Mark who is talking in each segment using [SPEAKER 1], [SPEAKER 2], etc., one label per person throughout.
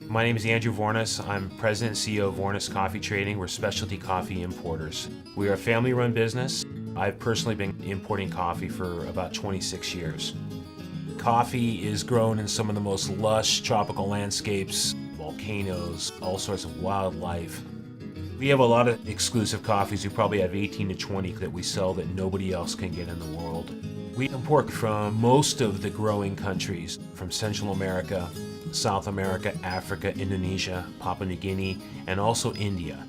[SPEAKER 1] My name is Andrew Vournas. I'm President and CEO of Vournas Coffee Trading. We're specialty coffee importers. We are a family-run business. I've personally been importing coffee for about 26 years. Coffee is grown in some of the most lush tropical landscapes, volcanoes, all sorts of wildlife. We have a lot of exclusive coffees. We probably have 18 to 20 that we sell that nobody else can get in the world. We import from most of the growing countries, from Central America, South America, Africa, Indonesia, Papua New Guinea, and also India.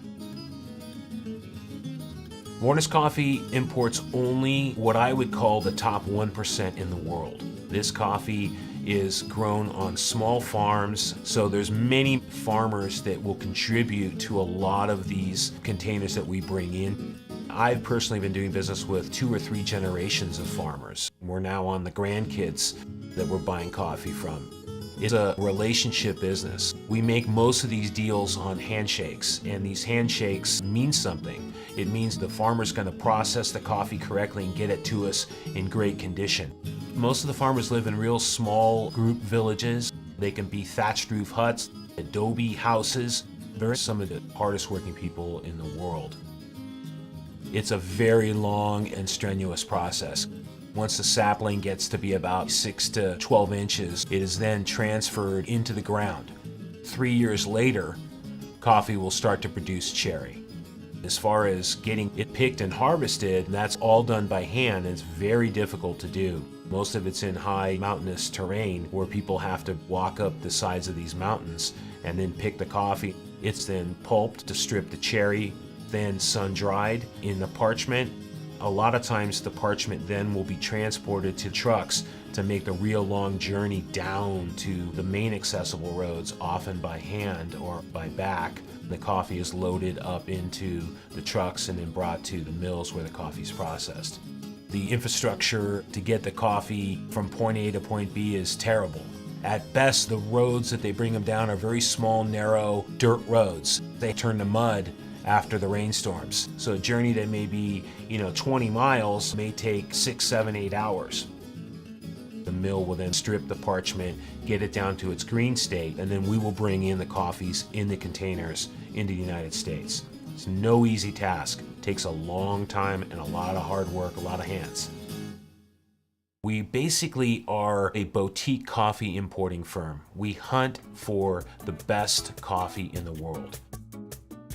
[SPEAKER 1] Vournas Coffee imports only what I would call the top 1% in the world. This coffee is grown on small farms, so there's many farmers that will contribute to a lot of these containers that we bring in. I've personally been doing business with 2 or 3 generations of farmers. We're now on the grandkids that we're buying coffee from. It's a relationship business. We make most of these deals on handshakes, and these handshakes mean something. It means the farmer's going to process the coffee correctly and get it to us in great condition. Most of the farmers live in real small group villages. They can be thatched roof huts, adobe houses. They're some of the hardest working people in the world. It's a very long and strenuous process. Once the sapling gets to be about 6 to 12 inches, it is then transferred into the ground. 3 years later, coffee will start to produce cherry. As far as getting it picked and harvested, that's all done by hand, and it's very difficult to do. Most of it's in high mountainous terrain where people have to walk up the sides of these mountains and then pick the coffee. It's then pulped to strip the cherry, then sun-dried in the parchment. A lot of times the parchment then will be transported to trucks to make the real long journey down to the main accessible roads, often by hand or by back. The coffee is loaded up into the trucks and then brought to the mills where the coffee is processed. The infrastructure to get the coffee from point A to point B is terrible. At best, the roads that they bring them down are very small, narrow dirt roads. They turn to mud after the rainstorms. So a journey that may be, 20 miles may take 6, 7, 8 hours. The mill will then strip the parchment, get it down to its green state, and then we will bring in the coffees in the containers into the United States. It's no easy task. It takes a long time and a lot of hard work, a lot of hands. We basically are a boutique coffee importing firm. We hunt for the best coffee in the world.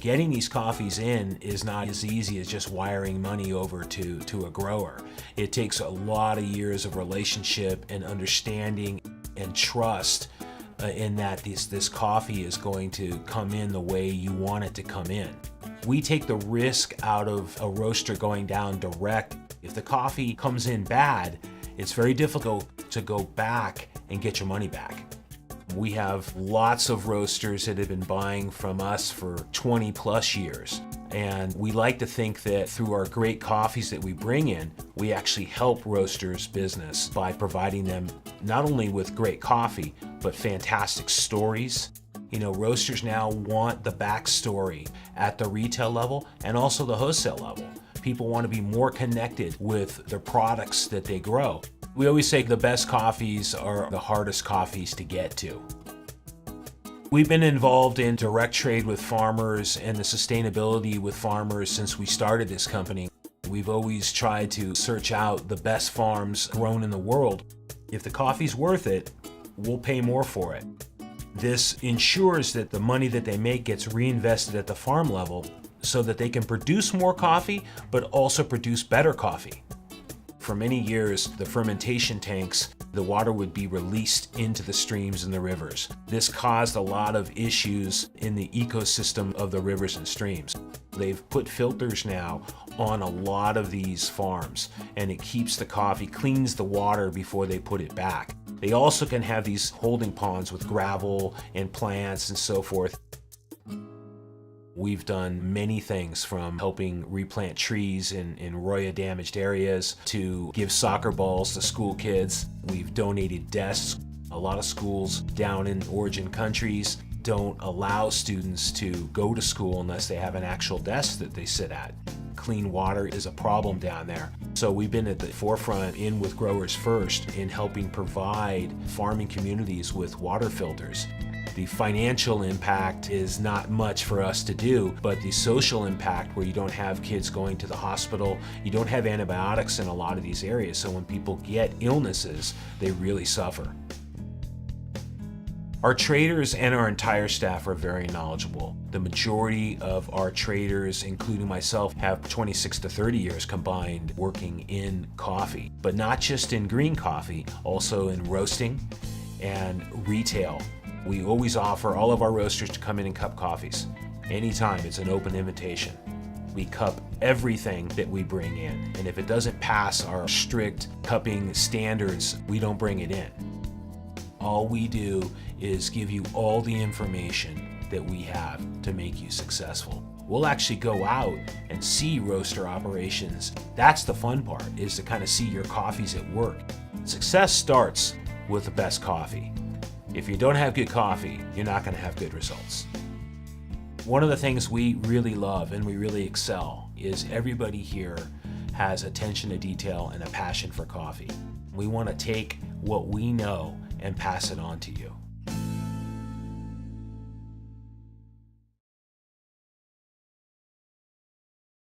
[SPEAKER 1] Getting these coffees in is not as easy as just wiring money over to a grower. It takes a lot of years of relationship and understanding and trust in that this coffee is going to come in the way you want it to come in. We take the risk out of a roaster going down direct. If the coffee comes in bad, it's very difficult to go back and get your money back. We have lots of roasters that have been buying from us for 20 plus years. And we like to think that through our great coffees that we bring in, we actually help roasters' business by providing them not only with great coffee, but fantastic stories. Roasters now want the backstory at the retail level and also the wholesale level. People want to be more connected with the products that they grow. We always say the best coffees are the hardest coffees to get to. We've been involved in direct trade with farmers and the sustainability with farmers since we started this company. We've always tried to search out the best farms grown in the world. If the coffee's worth it, we'll pay more for it. This ensures that the money that they make gets reinvested at the farm level so that they can produce more coffee, but also produce better coffee. For many years, the fermentation tanks, the water would be released into the streams and the rivers. This caused a lot of issues in the ecosystem of the rivers and streams. They've put filters now on a lot of these farms, and it keeps the coffee, cleans the water before they put it back. They also can have these holding ponds with gravel and plants and so forth. We've done many things from helping replant trees in Roya damaged areas to give soccer balls to school kids. We've donated desks. A lot of schools down in origin countries don't allow students to go to school unless they have an actual desk that they sit at. Clean water is a problem down there. So we've been at the forefront in with Growers First in helping provide farming communities with water filters. The financial impact is not much for us to do, but the social impact, where you don't have kids going to the hospital, you don't have antibiotics in a lot of these areas, so when people get illnesses, they really suffer. Our traders and our entire staff are very knowledgeable. The majority of our traders, including myself, have 26 to 30 years combined working in coffee, but not just in green coffee, also in roasting and retail. We always offer all of our roasters to come in and cup coffees. Anytime, it's an open invitation. We cup everything that we bring in, and if it doesn't pass our strict cupping standards, we don't bring it in. All we do is give you all the information that we have to make you successful. We'll actually go out and see roaster operations. That's the fun part, is to kind of see your coffees at work. Success starts with the best coffee. If you don't have good coffee, you're not going to have good results. One of the things we really love and we really excel is everybody here has attention to detail and a passion for coffee. We want to take what we know and pass it on to you.